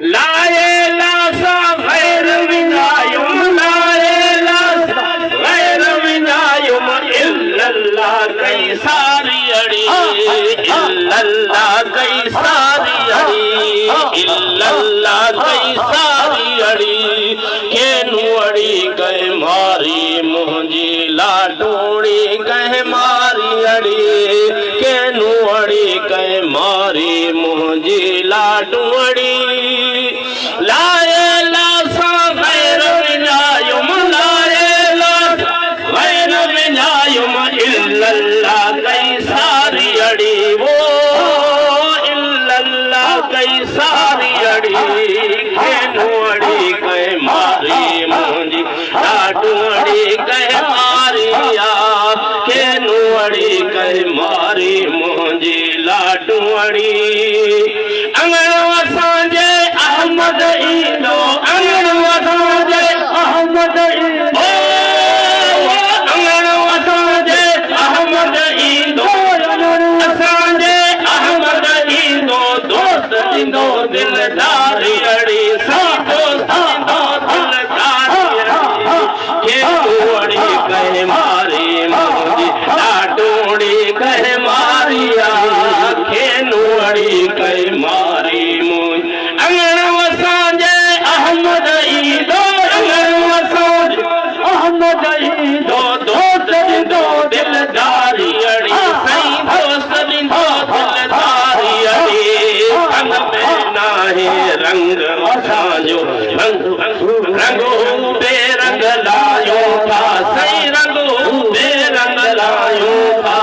लाए लासा गैर विनायुम लाए लासा गैर विनायुम इल्लल्लाह कई सारी अड़ी इल्लल्लाह कई सारी अड़ी इल्लल्लाह कई सारी अड़ी केनू अड़ी कह मारी मुंहिंजी लाडोड़ी कह मारी अड़ी केनू अड़ी कह मारी मुंहिंजी लाडोड़ी लाए लासा गैर विनायुम लाए लासा गैर विनायुम इल्लल्लाह कई सारी अड़ी वो इल्लल्लाह कई सारी अड़ी केनू अड़ी कह मारी मुंहिंजी लाडोड़ी कह मारिया केनू अड़ी कह मारी मुंहिंजी लाडोड़ी अंगण असांजे अहमद ईंदो अंगण असांजे अहमद ईंदो अंगण असांजे अहमद ईंदो असांजे अहमद ईंदो दोस्त ईंदो दिलदारी अड़ी सी दोस्त ईंदो दिलदारी केनू अड़ी कह मारी मुंहिंजी लाडोड़ी कह मारिया केनू अड़ी कह मारी मुंहिंजी अंगण असांजे अहमद ईंदो अंगण असांजे अहमद ईंदो दोस्त ईंदो दिलदारी अड़ी सही दोस्त ईंदो दिलदारी अड़ी रंग में नाहे रंग असांजो रंगो बेरंग लायो था सही रंगो बेरंग लायो था